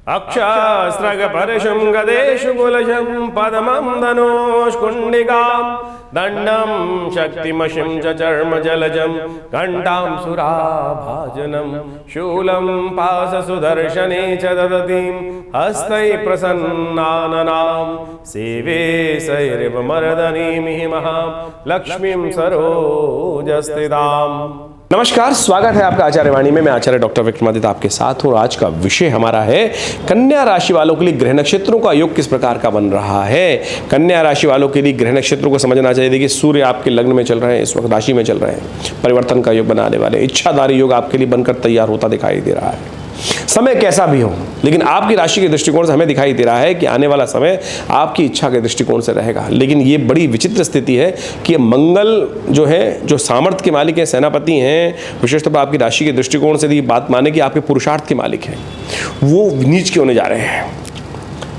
अक्षास्त्रगपरशुं गदेषु कुलशं पदमं धनुष्कुण्डिकां दण्डं शक्तिमशिं च चर्मजलजं घण्टां सुराभाजनं शूलं पाशसुदर्शने च ददतीं हस्तैः प्रसन्नाननां सेवे सैरिवमर्दनीं महां लक्ष्मीं सरोजस्थिताम्। नमस्कार, स्वागत है आपका आचार्य वाणी में। मैं आचार्य डॉक्टर विक्रमादित्य आपके साथ हूँ। आज का विषय हमारा है कन्या राशि वालों के लिए ग्रह नक्षत्रों का योग किस प्रकार का बन रहा है। कन्या राशि वालों के लिए ग्रह नक्षत्रों को समझना चाहिए। देखिए, सूर्य आपके लग्न में चल रहे हैं, इस वक्त राशि में चल रहे हैं, परिवर्तन का योग बनाने वाले, इच्छाधारी योग आपके लिए बनकर तैयार होता दिखाई दे रहा है। समय कैसा भी हो, लेकिन आपकी राशि के दृष्टिकोण से हमें दिखाई दे रहा है कि आने वाला समय आपकी इच्छा के दृष्टिकोण से रहेगा। लेकिन ये बड़ी विचित्र स्थिति है कि मंगल जो है, जो सामर्थ्य के मालिक हैं, सेनापति हैं, विशेषतः पर आपकी राशि के दृष्टिकोण से बात माने कि आपके पुरुषार्थ के मालिक हैं, वो नीच के होने जा रहे हैं।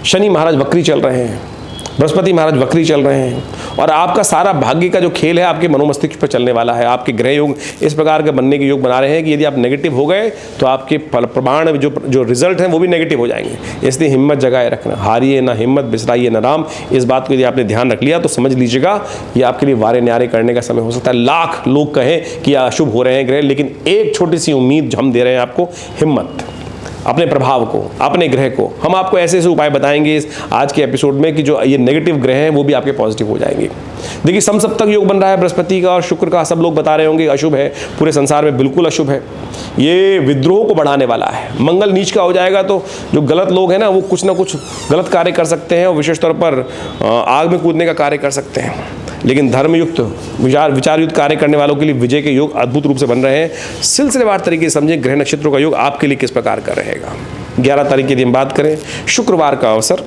शनि महाराज वक्री चल रहे हैं, बृहस्पति महाराज वक्री चल रहे हैं, और आपका सारा भाग्य का जो खेल है आपके मनोमस्तिष्क पर चलने वाला है। आपके ग्रह योग इस प्रकार के बनने के योग बना रहे हैं कि यदि आप नेगेटिव हो गए तो आपके प्रमाण जो रिजल्ट हैं वो भी नेगेटिव हो जाएंगे। इसलिए हिम्मत जगाए रखना, हारिए ना हिम्मत, बिसराइए ना राम। इस बात को यदि आपने ध्यान रख लिया तो समझ लीजिएगा ये आपके लिए वारे न्यारे करने का समय हो सकता है। लाख लोग कहें कि अशुभ हो रहे हैं ग्रह, लेकिन एक छोटी सी उम्मीद हम दे रहे हैं आपको, हिम्मत, अपने प्रभाव को, अपने ग्रह को। हम आपको ऐसे ऐसे उपाय बताएंगे इस आज के एपिसोड में कि जो ये नेगेटिव ग्रह हैं वो भी आपके पॉजिटिव हो जाएंगे। देखिए, समसप्तक योग बन रहा है बृहस्पति का और शुक्र का। सब लोग बता रहे होंगे अशुभ है, पूरे संसार में बिल्कुल अशुभ है। ये विद्रोह को बढ़ाने वाला है। मंगल नीच का हो जाएगा तो जो गलत लोग हैं ना, वो कुछ ना कुछ गलत कार्य कर सकते हैं और विशेष तौर पर आग में कूदने का कार्य कर सकते हैं। लेकिन धर्मयुक्त विचारयुक्त कार्य करने वालों के लिए विजय के योग अद्भुत रूप से बन रहे हैं। सिलसिलेवार तरीके से समझें ग्रह नक्षत्रों का योग आपके लिए किस प्रकार का रहेगा। 11 तारीख की हम बात करें, शुक्रवार का अवसर,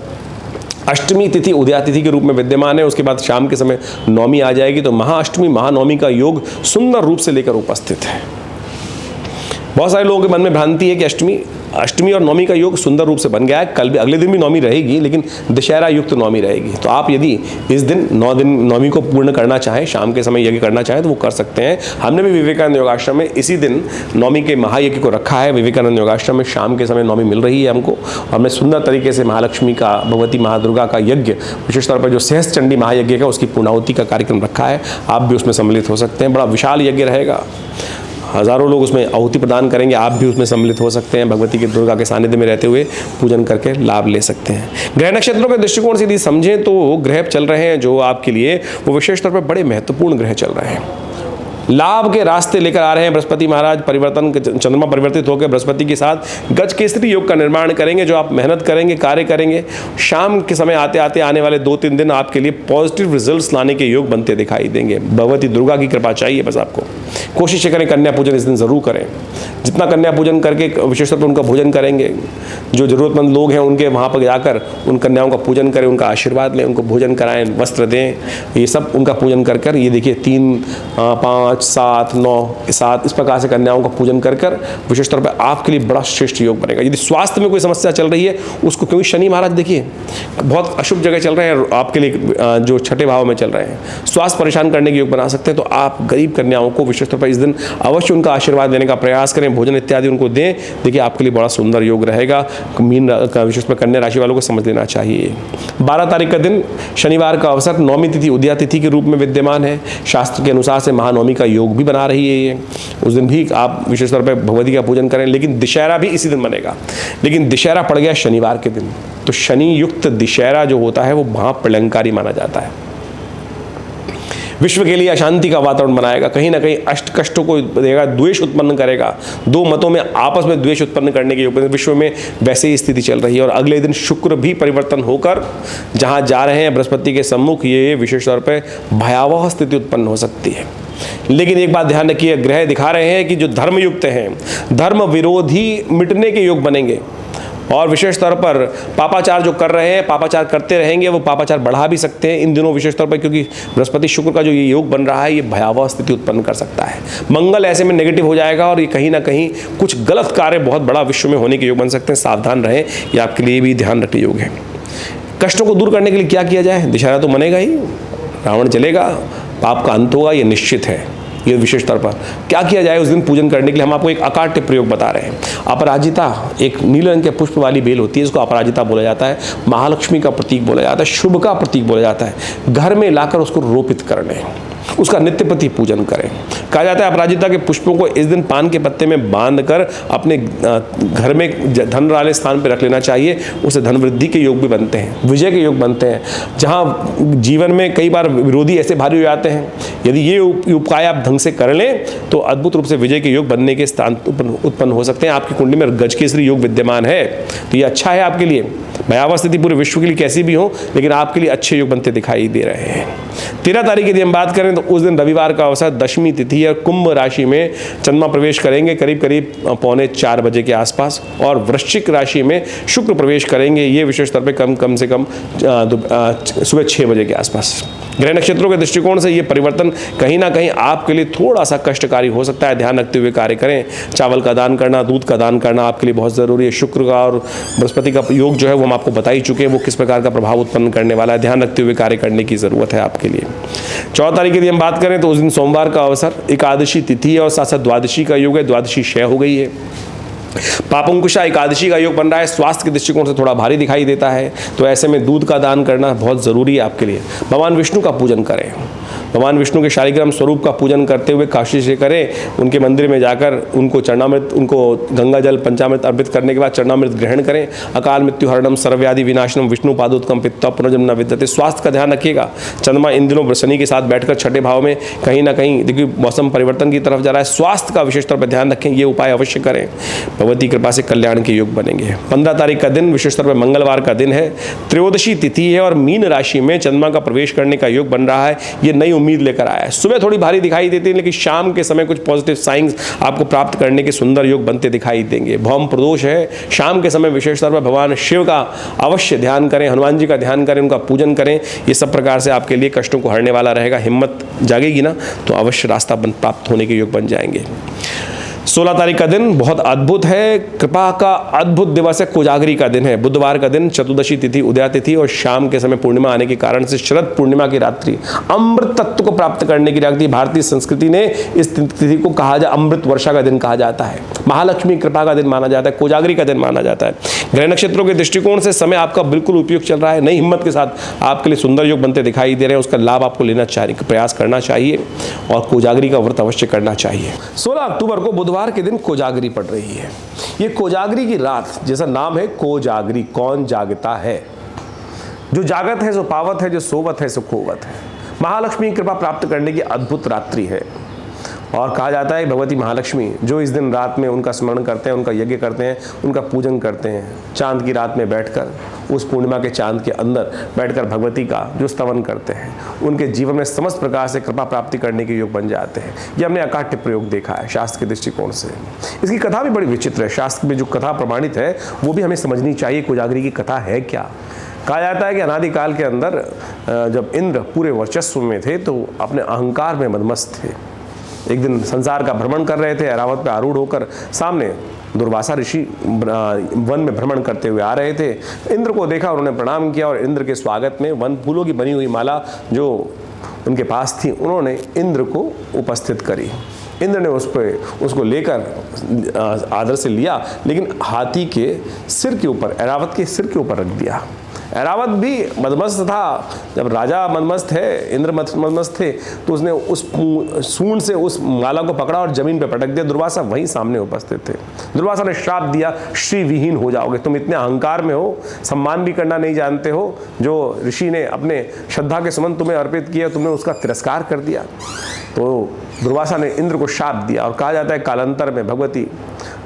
अष्टमी तिथि उदया तिथि के रूप में विद्यमान है। उसके बाद शाम के समय नवमी आ जाएगी, तो महाअष्टमी महानवमी का योग सुंदर रूप से लेकर उपस्थित है। बहुत सारे लोगों के मन में भ्रांति है कि अष्टमी और नवमी का योग सुंदर रूप से बन गया है। कल भी, अगले दिन भी नवमी रहेगी, लेकिन दशहरा युक्त नवमी रहेगी। तो आप यदि इस दिन 9 दिन नवमी को पूर्ण करना चाहें, शाम के समय यज्ञ करना चाहें तो वो कर सकते हैं। हमने भी विवेकानंद योगाश्रम में इसी दिन नवमी के महायज्ञ को रखा है। विवेकानंद योगाश्रम में शाम के समय नवमी मिल रही है हमको, और हमने सुंदर तरीके से महालक्ष्मी का, भगवती महादुर्गा का यज्ञ, विशेष तौर पर जो सहस्त्र चंडी महायज्ञ का, उसकी पूर्णाहुति का कार्यक्रम रखा है। आप भी उसमें सम्मिलित हो सकते हैं। बड़ा विशाल यज्ञ रहेगा, हजारों लोग उसमें आहुति प्रदान करेंगे। आप भी उसमें सम्मिलित हो सकते हैं। भगवती की दुर्गा के सानिध्य में रहते हुए पूजन करके लाभ ले सकते हैं। ग्रह नक्षत्रों के दृष्टिकोण से यदि समझें तो ग्रह चल रहे हैं जो आपके लिए, वो विशेष तौर पर बड़े महत्वपूर्ण ग्रह चल रहे हैं। लाभ के रास्ते लेकर आ रहे हैं। बृहस्पति महाराज परिवर्तन, चंद्रमा परिवर्तित होकर बृहस्पति के साथ गज केसरी योग का निर्माण करेंगे। जो आप मेहनत करेंगे, कार्य करेंगे, शाम के समय आते आते आने वाले 2-3 दिन आपके लिए पॉजिटिव रिजल्ट्स लाने के योग बनते दिखाई देंगे। भगवती दुर्गा की कृपा चाहिए बस आपको। कोशिश करें कन्या पूजन इस दिन जरूर करें। जितना कन्या पूजन करके विशेष तौर पर उनका भोजन करेंगे, जो जरूरतमंद लोग हैं उनके वहाँ पर जाकर उन कन्याओं का पूजन करें, उनका आशीर्वाद लें, उनको भोजन कराएं, वस्त्र दें, ये सब उनका पूजन कर कर, ये देखिए 3, 5, 7, 9, 7 इस प्रकार से कन्याओं का पूजन कर कर विशेष तौर पर आपके लिए बड़ा श्रेष्ठ योग बनेगा। यदि स्वास्थ्य में कोई समस्या चल रही है उसको, क्योंकि शनि महाराज देखिए बहुत अशुभ जगह चल रहे हैं आपके लिए, जो छठे भाव में चल रहे हैं, स्वास्थ्य परेशान करने के योग बना सकते हैं। तो आप गरीब कन्याओं को विशेष तौर पर इस दिन अवश्य उनका आशीर्वाद देने का प्रयास करें, भोजन इत्यादि उनको दें। देखिए आपके लिए बड़ा सुंदर योग रहेगा। मीन का विशेष पर कन्या राशि वालों को समझ लेना चाहिए। 12 तारीख का दिन शनिवार का अवसर, नवमी तिथि उदया तिथि के रूप में विद्यमान है। शास्त्र के अनुसार से महानवमी का योग भी बना रही है ये। उस दिन भी आप विशेष तौर पर भगवती का पूजन करें। लेकिन दशहरा भी इसी दिन बनेगा, लेकिन दशहरा पड़ गया शनिवार के दिन, तो शनि युक्त दशहरा जो होता है वो महाप्रलंकारी माना जाता है। विश्व के लिए अशांति का वातावरण बनाएगा, कहीं ना कहीं अष्ट कष्टों को देगा, द्वेष उत्पन्न करेगा। 2 मतों में आपस में द्वेष उत्पन्न करने के योग विश्व में वैसे ही स्थिति चल रही है। और अगले दिन शुक्र भी परिवर्तन होकर जहां जा रहे हैं बृहस्पति के सम्मुख, ये विशेष तौर पर भयावह स्थिति उत्पन्न हो सकती है। लेकिन एक बात ध्यान रखिए, ग्रह दिखा रहे हैं कि जो धर्मयुक्त हैं, धर्म विरोधी मिटने के योग बनेंगे। और विशेष तौर पर पापाचार जो कर रहे हैं, पापाचार करते रहेंगे, वो पापाचार बढ़ा भी सकते हैं इन दिनों विशेष तौर पर, क्योंकि बृहस्पति शुक्र का जो ये योग बन रहा है ये भयावह स्थिति उत्पन्न कर सकता है। मंगल ऐसे में नेगेटिव हो जाएगा और ये कहीं ना कहीं कुछ गलत कार्य बहुत बड़ा विश्व में होने के योग बन सकते हैं। सावधान रहें, ये आपके लिए भी ध्यान रखने योग है। कष्टों को दूर करने के लिए क्या किया जाए? दशहरा तो मनेगा ही, रावण चलेगा, पाप का अंत होगा, ये निश्चित है। ये विशेष तौर पर क्या किया जाए उस दिन पूजन करने के लिए हम आपको एक अकाट्य प्रयोग बता रहे हैं। अपराजिता एक नीले रंग के पुष्प वाली बेल होती है, इसको अपराजिता बोला जाता है, महालक्ष्मी का प्रतीक बोला जाता है, शुभ का प्रतीक बोला जाता है। घर में लाकर उसको रोपित कर लें, उसका नित्य प्रति पूजन करें। कहा जाता है अपराजिता के पुष्पों को इस दिन पान के पत्ते में बांधकर अपने घर में धन वाले स्थान पर रख लेना चाहिए। उससे धन वृद्धि के योग भी बनते हैं, विजय के योग बनते हैं। जहां जीवन में कई बार विरोधी ऐसे भारी हो जाते हैं, यदि ये उपाय आप ढंग से कर लें तो अद्भुत रूप से विजय के योग बनने के स्थान उत्पन्न हो सकते हैं। आपकी कुंडली में गजकेसरी योग विद्यमान है तो ये अच्छा है आपके लिए। भयावह स्थिति पूरे विश्व के लिए कैसी भी हो, लेकिन आपके लिए अच्छे योग बनते दिखाई दे रहे हैं। 13 तारीख की हम बात करें तो उस दिन रविवार का अवसर, दशमी तिथि और कुंभ राशि में चंद्रमा प्रवेश करेंगे करीब करीब 3:45 बजे के आसपास, और वृश्चिक राशि में शुक्र प्रवेश करेंगे, ये विशेष तौर पे कम से कम सुबह 6 बजे के आसपास। ग्रह नक्षत्रों के दृष्टिकोण से ये परिवर्तन कहीं ना कहीं आपके लिए थोड़ा सा कष्टकारी हो सकता है, ध्यान रखते हुए कार्य करें। चावल का दान करना, दूध का दान करना आपके लिए बहुत ज़रूरी है। शुक्र का और बृहस्पति का योग जो है वो हम आपको बता ही चुके हैं, वो किस प्रकार का प्रभाव उत्पन्न करने वाला है, ध्यान रखते हुए कार्य करने की ज़रूरत है आपके लिए। 14 तारीख की हम बात करें तो उस दिन सोमवार का अवसर, एकादशी तिथि है और साथ साथ द्वादशी का योग है, द्वादशी क्षय हो गई है। पापंकुशा एकादशी का योग बन रहा है, स्वास्थ्य के दृष्टिकोण से थोड़ा भारी दिखाई देता है, तो ऐसे में दूध का दान करना बहुत ज़रूरी है आपके लिए। भगवान विष्णु का पूजन करें, भगवान विष्णु के शालिग्राम स्वरूप का पूजन करते हुए काशी से करें, उनके मंदिर में जाकर उनको चरणामृत, उनको गंगा जल पंचामृत अर्पित करने के बाद चरणामृत ग्रहण करें। अकाल मृत्यु हरणम सर्वव्याधि विनाशनम विष्णु पादोत्कम पित्ता पुनर्जन्म न विद्यते। स्वास्थ्य का ध्यान रखिएगा। चंद्रमा इन दिनों शनि के साथ बैठकर छठे भाव में कहीं ना कहीं देखिए मौसम परिवर्तन की तरफ जा रहा है, स्वास्थ्य का विशेष तौर पर ध्यान रखें, ये उपाय अवश्य करें, भगवती कृपा से कल्याण के योग बनेंगे। 15 तारीख का दिन विशेष तौर पर मंगलवार का दिन है, त्रयोदशी तिथि है और मीन राशि में चंद्रमा का प्रवेश करने का योग बन रहा है, ये नई उम्मीद लेकर आया है। सुबह थोड़ी भारी दिखाई देती है, लेकिन शाम के समय कुछ पॉजिटिव साइंस आपको प्राप्त करने के सुंदर योग बनते दिखाई देंगे। भौम प्रदोष है, शाम के समय विशेष तौर पर भगवान शिव का अवश्य ध्यान करें, हनुमान जी का ध्यान करें, उनका पूजन करें, ये सब प्रकार से आपके लिए कष्टों को हरने वाला रहेगा। हिम्मत जागेगी ना तो अवश्य रास्ता प्राप्त होने के योग बन जाएंगे। 16 तारीख का दिन बहुत अद्भुत है, कृपा का अद्भुत दिवस है, कोजागरी का दिन है, बुधवार का दिन, चतुर्दशी तिथि, उदया तिथि और शाम के समय पूर्णिमा आने के कारण से शरद पूर्णिमा की रात्रि अमृत तत्व को प्राप्त करने की रात्रि। भारतीय संस्कृति ने इस तिथि को कहा जा अमृत वर्षा का दिन कहा जाता है, महालक्ष्मी कृपा का दिन माना जाता है, कोजागरी का दिन माना जाता है। ग्रह नक्षत्रों के दृष्टिकोण से समय आपका बिल्कुल उपयुक्त चल रहा है, नई हिम्मत के साथ आपके लिए सुंदर योग बनते दिखाई दे रहे हैं, उसका लाभ आपको लेना चाहिए, प्रयास करना चाहिए और कोजागरी का व्रत अवश्य करना चाहिए। 16 अक्टूबर को बुधवार के दिन कोजागरी पड़ रही है। ये कोजागरी की रात, जैसा नाम है कोजागरी, कौन जागता है, जो जागत है सो पावत है, जो सोवत है सो खोवत है। महालक्ष्मी कृपा प्राप्त करने की अद्भुत रात्रि है और कहा जाता है भगवती महालक्ष्मी जो इस दिन रात में उनका स्मरण करते हैं, उनका यज्ञ करते हैं, उनका पूजन करते हैं, चांद की रात में बैठकर, उस पूर्णिमा के चांद के अंदर बैठकर भगवती का जो स्तवन करते हैं, उनके जीवन में समस्त प्रकार से कृपा प्राप्ति करने के योग बन जाते हैं। ये हमने अकाट्य प्रयोग देखा है शास्त्र के दृष्टिकोण से। इसकी कथा भी बड़ी विचित्र है, शास्त्र में जो कथा प्रमाणित है वो भी हमें समझनी चाहिए। कोजागरी की कथा है क्या? कहा जाता है कि अनादिकाल के अंदर जब इंद्र पूरे वर्चस्व में थे तो अपने अहंकार में मदमस्त थे। एक दिन संसार का भ्रमण कर रहे थे, ऐरावत पे आरूढ़ होकर सामने दुर्वासा ऋषि वन में भ्रमण करते हुए आ रहे थे। इंद्र को देखा, उन्होंने प्रणाम किया और इंद्र के स्वागत में वन फूलों की बनी हुई माला जो उनके पास थी उन्होंने इंद्र को उपस्थित करी। इंद्र ने उसको लेकर आदर से लिया, लेकिन हाथी के सिर के ऊपर, ऐरावत के सिर के ऊपर रख दिया। ऐरावत भी मदमस्त था, जब राजा मदमस्त है, इंद्र मदमस्त थे, तो उसने उस सूंड से उस माला को पकड़ा और जमीन पे पटक दिया। दुर्वासा वहीं सामने उपस्थित थे। दुर्वासा ने श्राप दिया, श्री विहीन हो जाओगे, तुम इतने अहंकार में हो, सम्मान भी करना नहीं जानते हो, जो ऋषि ने अपने श्रद्धा के समान तुम्हें अर्पित किया, तुमने उसका तिरस्कार कर दिया। तो दुर्वासा ने इंद्र को शाप दिया और कहा जाता है कालांतर में भगवती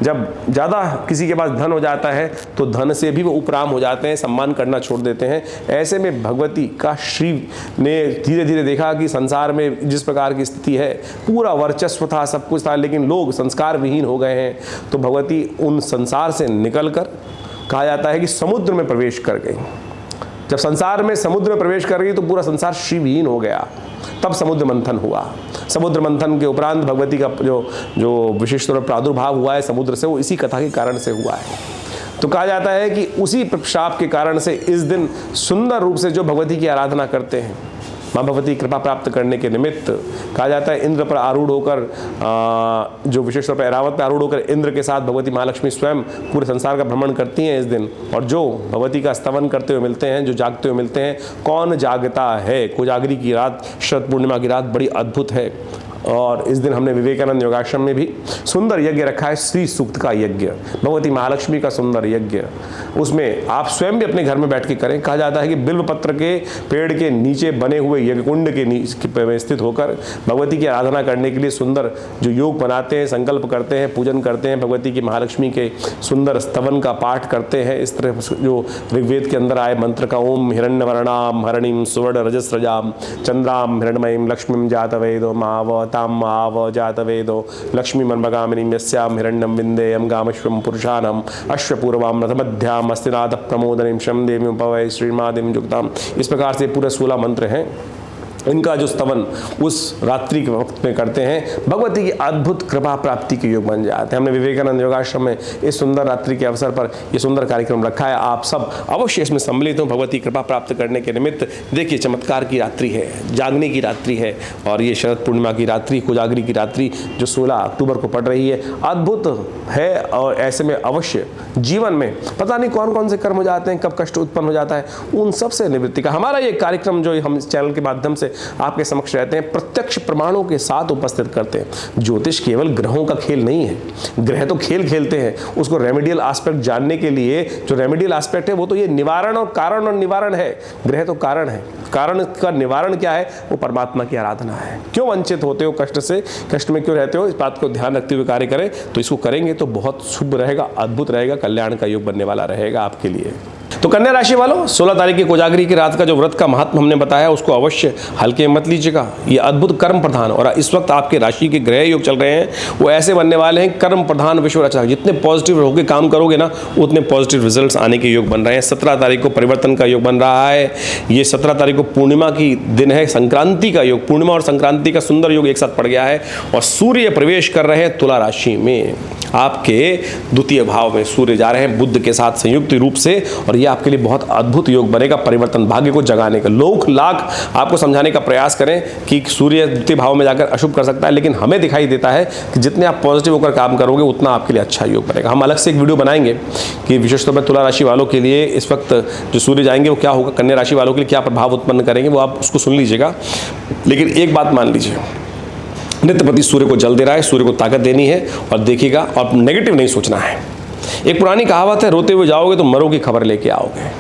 जब ज़्यादा किसी के पास धन हो जाता है तो धन से भी वो उपराम हो जाते हैं, सम्मान करना छोड़ देते हैं। ऐसे में भगवती का श्री ने धीरे धीरे देखा कि संसार में जिस प्रकार की स्थिति है, पूरा वर्चस्व था, सब कुछ था, लेकिन लोग संस्कार विहीन हो गए हैं। तो भगवती उन संसार से निकलकर कहा जाता है कि समुद्र में प्रवेश कर गई। जब संसार में समुद्र में प्रवेश कर गई तो पूरा संसार श्रीविहीन हो गया। तब समुद्र मंथन हुआ। समुद्र मंथन के उपरांत भगवती का जो विशिष्ट प्रादुर्भाव हुआ है समुद्र से, वो इसी कथा के कारण से हुआ है। तो कहा जाता है कि उसी शाप के कारण से इस दिन सुंदर रूप से जो भगवती की आराधना करते हैं, माँ भगवती कृपा प्राप्त करने के निमित्त कहा जाता है इंद्र पर आरूढ़ होकर जो विशेष तौर पर ऐरावत पर आरूढ़ होकर इंद्र के साथ भगवती महालक्ष्मी स्वयं पूरे संसार का भ्रमण करती हैं इस दिन। और जो भगवती का स्तवन करते हुए मिलते हैं, जो जागते हुए मिलते हैं, कौन जागता है, कोजागरी की रात, शरद पूर्णिमा की रात बड़ी अद्भुत है। और इस दिन हमने विवेकानंद योगाश्रम में भी सुंदर यज्ञ रखा है, श्री सूक्त का यज्ञ, भगवती महालक्ष्मी का सुंदर यज्ञ। उसमें आप स्वयं भी अपने घर में बैठ के करें। कहा जाता है कि बिल्व पत्र के पेड़ के नीचे बने हुए यज्ञ कुंड के नीचे में स्थित होकर भगवती की आराधना करने के लिए सुंदर जो योग बनाते हैं, संकल्प करते हैं, पूजन करते हैं, भगवती की महालक्ष्मी के सुंदर स्तवन का पाठ करते हैं। इस तरह जो ऋग्वेद के अंदर आए मंत्र का, ओम हिरण्यवर्णाम हरणिम सुवर्ण रजस्रजाम चंद्राम हिरण्मयीम लक्ष्मीम जातवेदो माव ताम आव जातवेदो लक्ष्मी मन्मगामिनीं यस्याम हिरण्यं विन्देयं गामश्वं पुरुषाणं अश्वपूर्वां रथमध्याम अस्तिनाथ प्रमोदनीं शम देवीं पवै श्रीमादिं युक्ताम। इस प्रकार से पूरे 16 मंत्र हैं। इनका जो स्तवन उस रात्रि के वक्त में करते हैं, भगवती की अद्भुत कृपा प्राप्ति के योग बन जाते हैं। हमने विवेकानंद योगाश्रम में इस सुंदर रात्रि के अवसर पर ये सुंदर कार्यक्रम रखा है। आप सब अवश्य इसमें सम्मिलित हों भगवती कृपा प्राप्त करने के निमित्त। देखिए, चमत्कार की रात्रि है, जागने की रात्रि है, और ये शरद पूर्णिमा की रात्रि, कोजागरी की रात्रि जो 16 अक्टूबर को पड़ रही है, अद्भुत है। और ऐसे में अवश्य जीवन में पता नहीं कौन कौन से कर्म हो जाते हैं, कब कष्ट उत्पन्न हो जाता है, उन सब से निवृत्ति का हमारा ये कार्यक्रम जो हम इस चैनल के माध्यम से आपके समक्ष रहते हैं, प्रत्यक्ष प्रमाणों के साथ उपस्थित करते हैं। ज्योतिष केवल ग्रहों का खेल नहीं है, ग्रह तो खेल खेलते हैं, उसको रेमेडियल एस्पेक्ट जानने के लिए जो रेमेडियल एस्पेक्ट है वो तो ये निवारण और कारण और निवारण है। ग्रह तो कारण है, कारण का निवारण क्या है? वो परमात्मा की आराधना है। क्यों वंचित होते हो कष्ट से, कष्ट में क्यों रहते हो, इस बात को ध्यान रखते हुए कार्य करें तो इसको करेंगे तो बहुत शुभ रहेगा, अद्भुत रहेगा, कल्याण का योग बनने वाला रहेगा आपके लिए। तो कन्या राशि वालों, 16 तारीख की कोजागरी की रात का जो व्रत का महत्व हमने बताया उसको अवश्य हल्के मत लीजिएगा। ये अद्भुत कर्म प्रधान, और इस वक्त आपके राशि के ग्रह योग चल रहे हैं वो ऐसे बनने वाले हैं कर्म प्रधान विश्व रचना। जितने पॉजिटिव होकर काम करोगे ना, उतने पॉजिटिव रिजल्ट्स आने के योग बन रहे हैं। 17 तारीख को परिवर्तन का योग बन रहा है। ये 17 तारीख को पूर्णिमा की दिन है, संक्रांति का योग, पूर्णिमा और संक्रांति का सुंदर योग एक साथ पड़ गया है। और सूर्य प्रवेश कर रहे हैं तुला राशि में, आपके द्वितीय भाव में सूर्य जा रहे हैं बुध के साथ संयुक्त रूप से, और ये आपके लिए बहुत अद्भुत योग बनेगा परिवर्तन, भाग्य को जगाने का। लोग लाख आपको समझाने का प्रयास करें कि सूर्य द्वितीय भाव में जाकर अशुभ कर सकता है, लेकिन हमें दिखाई देता है कि जितने आप पॉजिटिव होकर काम करोगे उतना आपके लिए अच्छा योग बनेगा। हम अलग से एक वीडियो बनाएंगे कि विशेष तौर पर तुला राशि वालों के लिए इस वक्त जो सूर्य जाएंगे वो क्या होगा, कन्या राशि वालों के लिए क्या प्रभाव उत्पन्न करेंगे, वो आप उसको सुन लीजिएगा। लेकिन एक बात मान लीजिए, नित्यपति सूर्य को जल दे रहा है, सूर्य को ताकत देनी है, और देखिएगा, और नेगेटिव नहीं सोचना है। एक पुरानी कहावत है, रोते हुए जाओगे तो मरो की खबर लेके आओगे।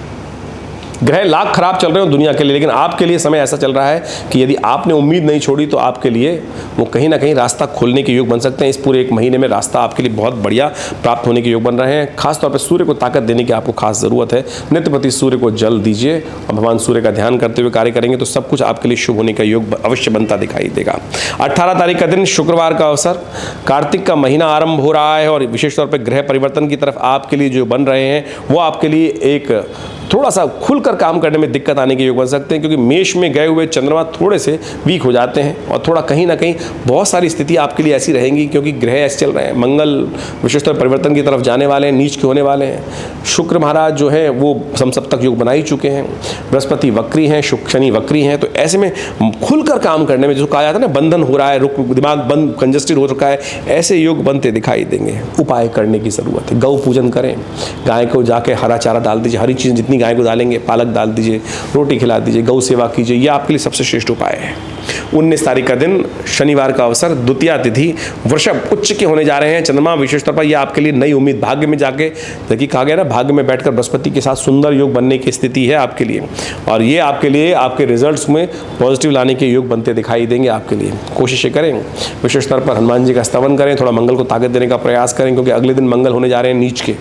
ग्रह लाख खराब चल रहे हो दुनिया के लिए, लेकिन आपके लिए समय ऐसा चल रहा है कि यदि आपने उम्मीद नहीं छोड़ी तो आपके लिए वो कहीं ना कहीं रास्ता खोलने के योग बन सकते हैं। इस पूरे एक महीने में रास्ता आपके लिए बहुत बढ़िया प्राप्त होने के योग बन रहे हैं। खासतौर पर सूर्य को ताकत देने की आपको खास जरूरत है। नित्यपति सूर्य को जल दीजिए और भगवान सूर्य का ध्यान करते हुए कार्य करेंगे तो सब कुछ आपके लिए शुभ होने का योग अवश्य बनता दिखाई देगा। 18 तारीख का दिन शुक्रवार का अवसर, कार्तिक का महीना आरंभ हो रहा है, और विशेष तौर पर ग्रह परिवर्तन की तरफ आपके लिए जो बन रहे हैं वो आपके लिए एक थोड़ा सा खुलकर काम करने में दिक्कत आने के योग बन सकते हैं, क्योंकि मेष में गए हुए चंद्रमा थोड़े से वीक हो जाते हैं, और थोड़ा कहीं ना कहीं बहुत सारी स्थिति आपके लिए ऐसी रहेंगी क्योंकि ग्रह ऐसे चल रहे हैं। मंगल विशेषतः परिवर्तन की तरफ जाने वाले हैं, नीच के होने वाले हैं। शुक्र महाराज जो है वो समसप्तक योग बना ही चुके हैं, बृहस्पति वक्री हैं, शनि वक्री हैं। तो ऐसे में खुलकर काम करने में जो कहा जाता है ना, बंधन हो रहा है, दिमाग बंद कंजस्टेड हो चुका है, ऐसे योग बनते दिखाई देंगे। उपाय करने की जरूरत है, गौ पूजन करें, गाय को जाके हरा चारा डाल दीजिए, हरी चीज़ जितनी गाय को डालेंगे, पालक डाल दीजिए, रोटी खिला दीजिए, गौ सेवा कीजिए, ये आपके लिए सबसे श्रेष्ठ उपाय है। 19 तारीख का दिन शनिवार का अवसर, द्वितीया तिथि, वृषभ उच्च के होने जा रहे हैं चंद्रमा विशेष तौर पर, ये आपके लिए नई उम्मीद, भाग्य में जाके, देखिए कहा गया ना, भाग्य में बैठकर बृहस्पति के साथ सुंदर योग बनने की स्थिति है आपके लिए, और ये आपके लिए आपके रिजल्ट्स में पॉजिटिव लाने के योग बनते दिखाई देंगे आपके लिए। कोशिश करें, विशेष तौर पर हनुमान जी का स्तवन करें, थोड़ा मंगल को ताकत देने का प्रयास करें, क्योंकि अगले दिन मंगल होने जा रहे हैं नीच के,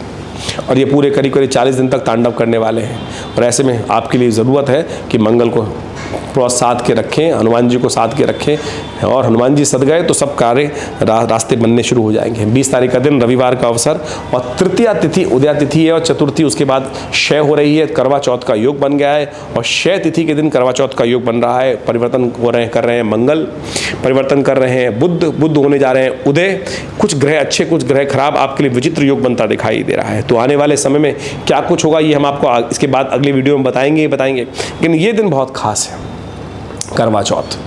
और ये पूरे करीब 40 दिन तक तांडव करने वाले हैं। और ऐसे में आपके लिए ज़रूरत है कि मंगल को थोड़ा साथ के रखें, हनुमान जी को साथ के रखें, और हनुमान जी सद गए तो सब कार्य रास्ते बनने शुरू हो जाएंगे। 20 तारीख का दिन रविवार का अवसर, और तृतीया तिथि उदया तिथि है, और चतुर्थी उसके बाद क्षय हो रही है, करवा चौथ का योग बन गया है, और क्षय तिथि के दिन करवा चौथ का योग बन रहा है। परिवर्तन कर रहे हैं मंगल, परिवर्तन कर रहे हैं बुध होने जा रहे हैं उदय। कुछ ग्रह अच्छे, कुछ ग्रह खराब, आपके लिए विचित्र योग बनता दिखाई दे रहा है। तो आने वाले समय में क्या कुछ होगा ये हम आपको इसके बाद अगले वीडियो में बताएंगे। लेकिन ये दिन बहुत खास है। करवा चौथ।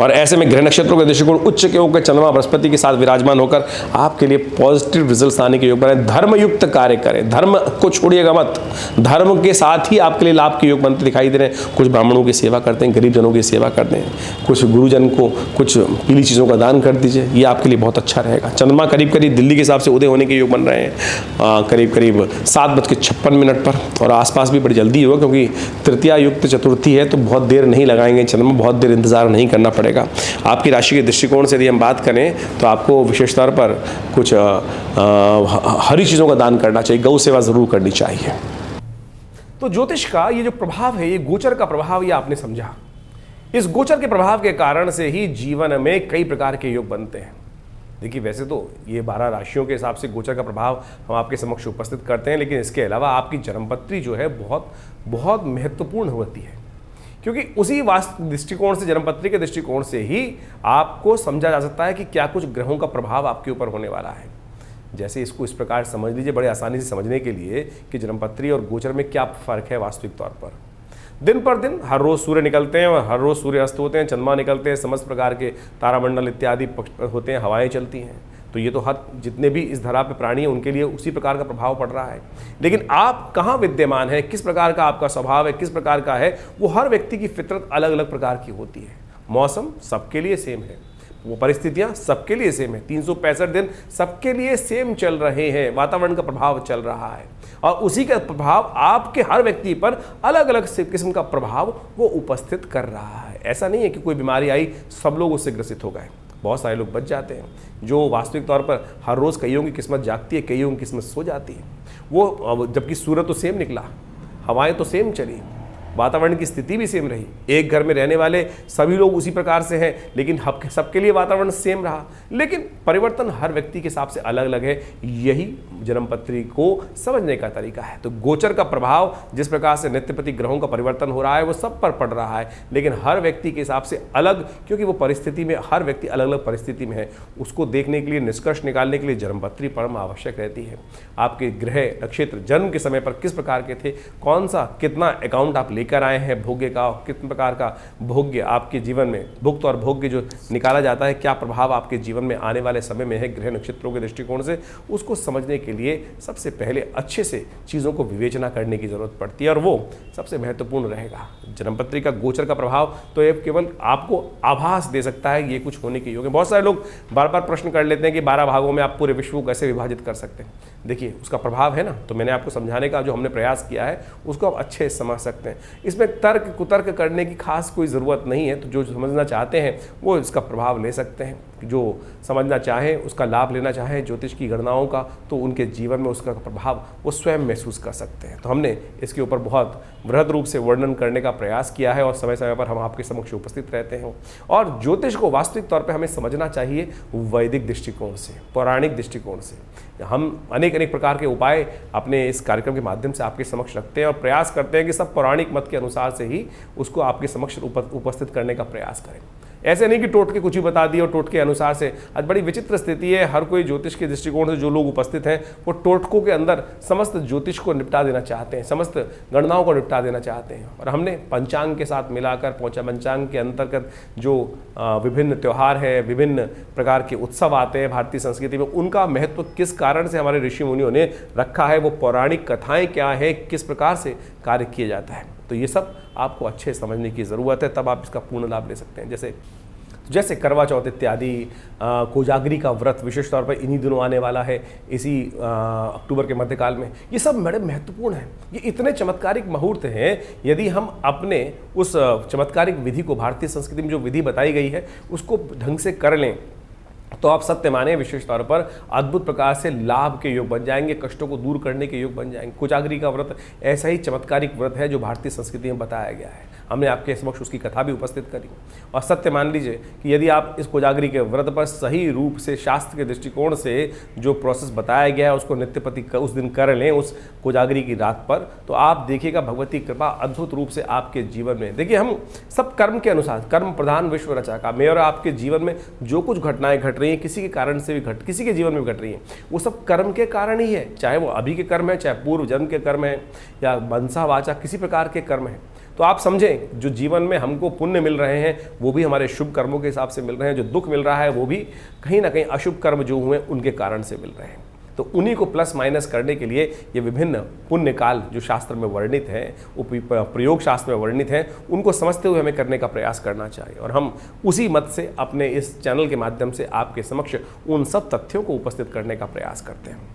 और ऐसे में ग्रह नक्षत्रों के दृष्टिकोण उच्च के होकर चंद्रमा बृहस्पति के साथ विराजमान होकर आपके लिए पॉजिटिव रिजल्ट्स आने के योग बने। धर्मयुक्त कार्य करें, धर्म को छोड़िएगा मत, धर्म के साथ ही आपके लिए लाभ के योग बनते दिखाई दे रहे हैं। कुछ ब्राह्मणों की सेवा करते हैं, गरीब जनों की सेवा करते हैं, कुछ गुरुजन को कुछ पीली चीज़ों का दान कर दीजिए, ये आपके लिए बहुत अच्छा रहेगा। चंद्रमा करीब करीब दिल्ली के हिसाब से उदय होने के योग बन रहे हैं करीब करीब 7:56 पर, और आसपास भी बड़ी जल्दी होगा क्योंकि तृतीया युक्त चतुर्थी है, तो बहुत देर नहीं लगाएंगे चंद्रमा, बहुत देर इंतजार नहीं करना पड़ेगा। आपकी राशि के दृष्टिकोण से यदि हम बात करें तो आपको विशेष तौर पर कुछ हरी चीज़ों का दान करना चाहिए, गौ सेवा जरूर करनी चाहिए। तो ज्योतिष का ये जो प्रभाव है, ये गोचर का प्रभाव, ये आपने समझा। इस गोचर के प्रभाव के कारण से ही जीवन में कई प्रकार के योग बनते हैं। देखिए, वैसे तो ये 12 राशियों के हिसाब से गोचर का प्रभाव हम आपके समक्ष उपस्थित करते हैं, लेकिन इसके अलावा आपकी जन्मपत्री जो है बहुत बहुत महत्वपूर्ण होती है, क्योंकि उसी वास्तु दृष्टिकोण से, जन्मपत्री के दृष्टिकोण से ही आपको समझा जा सकता है कि क्या कुछ ग्रहों का प्रभाव आपके ऊपर होने वाला है। जैसे इसको इस प्रकार समझ लीजिए, बड़े आसानी से समझने के लिए, कि जन्मपत्री और गोचर में क्या फ़र्क है वास्तविक तौर पर। दिन पर दिन हर रोज़ सूर्य निकलते हैं और हर रोज़ सूर्य अस्त होते हैं, चंद्रमा निकलते हैं, समस्त प्रकार के तारामंडल इत्यादि होते हैं, हवाएं चलती हैं। तो ये तो हर जितने भी इस धरा पे प्राणी हैं उनके लिए उसी प्रकार का प्रभाव पड़ रहा है। लेकिन आप कहाँ विद्यमान है, किस प्रकार का आपका स्वभाव है, किस प्रकार का है, वो हर व्यक्ति की फितरत अलग अलग प्रकार की होती है। मौसम सबके लिए सेम है, वो परिस्थितियां सबके लिए सेम है, 365 दिन सबके लिए सेम चल रहे हैं, वातावरण का प्रभाव चल रहा है, और उसी का प्रभाव आपके हर व्यक्ति पर अलग अलग किस्म का प्रभाव वो उपस्थित कर रहा है। ऐसा नहीं है कि कोई बीमारी आई सब लोग उससे ग्रसित हो गए, बहुत सारे लोग बच जाते हैं। जो वास्तविक तौर पर हर रोज़ कईयों की किस्मत जागती है, कईयों की किस्मत सो जाती है। वो जबकि सूरज तो सेम निकला, हवाएं तो सेम चली, वातावरण की स्थिति भी सेम रही, एक घर में रहने वाले सभी लोग उसी प्रकार से हैं, लेकिन सबके लिए वातावरण सेम रहा, लेकिन परिवर्तन हर व्यक्ति के हिसाब से अलग अलग है। यही जन्मपत्री को समझने का तरीका है। तो गोचर का प्रभाव जिस प्रकार से नित्यप्रति ग्रहों का परिवर्तन हो रहा है वो सब पर पड़ रहा है, लेकिन हर व्यक्ति के हिसाब से अलग, क्योंकि वो परिस्थिति में, हर व्यक्ति अलग अलग परिस्थिति में है। उसको देखने के लिए, निष्कर्ष निकालने के लिए जन्मपत्री परम आवश्यक रहती है। आपके ग्रह नक्षत्र जन्म के समय पर किस प्रकार के थे, कौन सा कितना अकाउंट आप लेकर आए हैं भोग्य का, कितने प्रकार का भोग्य आपके जीवन में, भुक्त और भोग्य जो निकाला जाता है, क्या प्रभाव आपके जीवन में आने वाले समय में है ग्रह नक्षत्रों के दृष्टिकोण से, उसको समझने के लिए सबसे पहले अच्छे से चीज़ों को विवेचना करने की जरूरत पड़ती है, और वो सबसे महत्वपूर्ण रहेगा। जन्मपत्री का गोचर का प्रभाव तो ये केवल आपको आभास दे सकता है ये कुछ होने के योग है। बहुत सारे लोग बार बार प्रश्न कर लेते हैं कि 12 भागों में आप पूरे विश्व को कैसे विभाजित कर सकते हैं। देखिए, उसका प्रभाव है ना, तो मैंने आपको समझाने का जो हमने प्रयास किया है उसको आप अच्छे से समझ सकते हैं। इसमें तर्क कुतर्क करने की खास कोई ज़रूरत नहीं है। तो जो समझना चाहते हैं वो इसका प्रभाव ले सकते हैं, जो समझना चाहें, उसका लाभ लेना चाहें ज्योतिष की गणनाओं का, तो उनके जीवन में उसका प्रभाव वो स्वयं महसूस कर सकते हैं। तो हमने इसके ऊपर बहुत वृहद रूप से वर्णन करने का प्रयास किया है, और समय समय पर हम आपके समक्ष उपस्थित रहते हैं। और ज्योतिष को वास्तविक तौर पर हमें समझना चाहिए वैदिक दृष्टिकोण से, पौराणिक दृष्टिकोण से। हम अनेक प्रकार के उपाय अपने इस कार्यक्रम के माध्यम से आपके समक्ष रखते हैं और प्रयास करते हैं कि सब पौराणिक मत के अनुसार से ही उसको आपके समक्ष उपस्थित करने का प्रयास करें। ऐसे नहीं कि टोटके कुछ भी बता दिए और टोटके अनुसार से। आज बड़ी विचित्र स्थिति है, हर कोई ज्योतिष के दृष्टिकोण से जो लोग उपस्थित हैं वो टोटकों के अंदर समस्त ज्योतिष को निपटा देना चाहते हैं, समस्त गणनाओं को निपटा देना चाहते हैं। और हमने पंचांग के साथ मिलाकर, पंचांग के अंतर्गत जो विभिन्न त्यौहार है, विभिन्न प्रकार के उत्सव आते हैं भारतीय संस्कृति में, उनका महत्व किस कारण से हमारे ऋषि मुनियों ने रखा है, वो पौराणिक कथाएं क्या है, किस प्रकार से कार्य किया जाता है, तो ये सब आपको अच्छे समझने की ज़रूरत है, तब आप इसका पूर्ण लाभ ले सकते हैं। जैसे करवा चौथ इत्यादि, कोजागरी का व्रत विशेष तौर पर इन्हीं दिनों आने वाला है, इसी अक्टूबर के मध्यकाल में। ये सब बड़े महत्वपूर्ण हैं, ये इतने चमत्कारिक मुहूर्त हैं। यदि हम अपने उस चमत्कारिक विधि को, भारतीय संस्कृति में जो विधि बताई गई है उसको ढंग से कर लें, तो आप सत्य माने विशेष तौर पर अद्भुत प्रकार से लाभ के योग बन जाएंगे, कष्टों को दूर करने के योग बन जाएंगे। कोजागरी का व्रत ऐसा ही चमत्कारिक व्रत है जो भारतीय संस्कृति में बताया गया है। हमने आपके समक्ष उसकी कथा भी उपस्थित करी, और सत्य मान लीजिए कि यदि आप इस कोजागरी के व्रत पर सही रूप से शास्त्र के दृष्टिकोण से जो प्रोसेस बताया गया है उसको नित्यपति उस दिन कर लें, उस कोजागरी की रात पर, तो आप देखिएगा भगवती कृपा अद्भुत रूप से आपके जीवन में। देखिए, हम सब कर्म के अनुसार, कर्म प्रधान विश्व रचा का, मैं और आपके जीवन में जो कुछ घटनाएं घट रही हैं, किसी के कारण से भी किसी के जीवन में भी घट रही हैं, वो सब कर्म के कारण ही है। चाहे वो अभी के कर्म है, चाहे पूर्व जन्म के कर्म है, या मनसा वाचा किसी प्रकार के कर्म है, तो आप समझें, जो जीवन में हमको पुण्य मिल रहे हैं वो भी हमारे शुभ कर्मों के हिसाब से मिल रहे हैं, जो दुख मिल रहा है वो भी कहीं ना कहीं अशुभ कर्म जो हुए उनके कारण से मिल रहे हैं। तो उन्हीं को प्लस माइनस करने के लिए ये विभिन्न पुण्य काल जो शास्त्र में वर्णित हैं, प्रयोग शास्त्र में वर्णित हैं, उनको समझते हुए हमें करने का प्रयास करना चाहिए। और हम उसी मत से अपने इस चैनल के माध्यम से आपके समक्ष उन सब तथ्यों को उपस्थित करने का प्रयास करते हैं।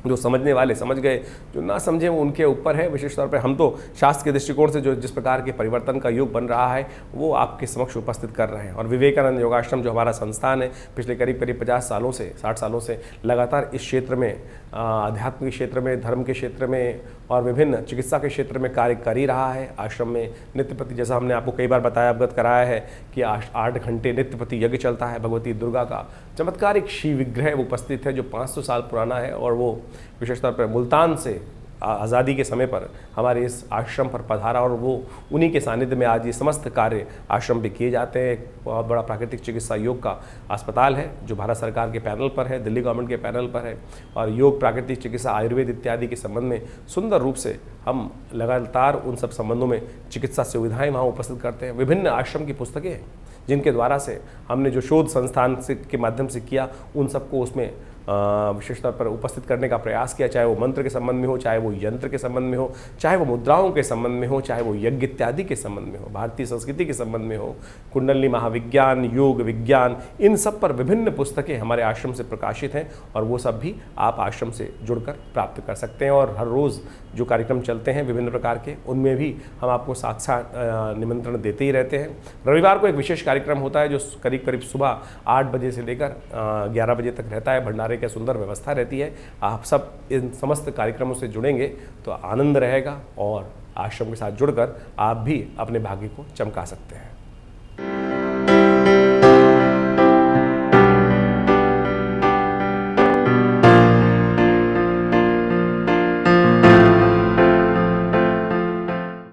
जो समझने वाले समझ गए, जो ना समझे वो उनके ऊपर है। विशेष तौर पे हम तो शास्त्र के दृष्टिकोण से जो जिस प्रकार के परिवर्तन का युग बन रहा है वो आपके समक्ष उपस्थित कर रहे हैं। और विवेकानंद योगाश्रम जो हमारा संस्थान है, पिछले करीब 50 सालों से 60 सालों से लगातार इस क्षेत्र में, आध्यात्म के क्षेत्र में, धर्म के क्षेत्र में और विभिन्न चिकित्सा के क्षेत्र में कार्य कर ही रहा है। आश्रम में नित्य प्रति, जैसा हमने आपको कई बार बताया, अवगत कराया है कि 8 घंटे नित्य प्रति यज्ञ चलता है। भगवती दुर्गा का चमत्कारिक शिव विग्रह उपस्थित है जो 500 साल पुराना है, और वो विशेष तौर पर मुल्तान से आज़ादी के समय पर हमारे इस आश्रम पर पधारा, और वो उन्हीं के सानिध्य में आज ये समस्त कार्य आश्रम पे किए जाते हैं। एक बहुत बड़ा प्राकृतिक चिकित्सा योग का अस्पताल है जो भारत सरकार के पैनल पर है, दिल्ली गवर्नमेंट के पैनल पर है। और योग, प्राकृतिक चिकित्सा, आयुर्वेद इत्यादि के संबंध में सुंदर रूप से हम लगातार उन सब संबंधों में चिकित्सा सुविधाएँ वहाँ उपस्थित करते हैं। विभिन्न आश्रम की पुस्तकें हैं जिनके द्वारा से हमने जो शोध संस्थान से के माध्यम से किया, उन सबको उसमें विशेष तौर पर उपस्थित करने का प्रयास किया, चाहे वो मंत्र के संबंध में हो, चाहे वो यंत्र के संबंध में हो, चाहे वो मुद्राओं के संबंध में हो, चाहे वो यज्ञ इत्यादि के संबंध में हो, भारतीय संस्कृति के संबंध में हो, कुंडली महाविज्ञान, योग विज्ञान, इन सब पर विभिन्न पुस्तकें हमारे आश्रम से प्रकाशित हैं। और वो सब भी आप आश्रम से जुड़कर प्राप्त कर सकते हैं। और हर रोज़ जो कार्यक्रम चलते हैं विभिन्न प्रकार के, उनमें भी हम आपको साथ निमंत्रण देते ही रहते हैं। रविवार को एक विशेष कार्यक्रम होता है जो करीब सुबह 8 बजे से लेकर 11 बजे तक रहता है। भंडारे की सुंदर व्यवस्था रहती है। आप सब इन समस्त कार्यक्रमों से जुड़ेंगे तो आनंद रहेगा, और आश्रम के साथ जुड़कर आप भी अपने भाग्य को चमका सकते हैं।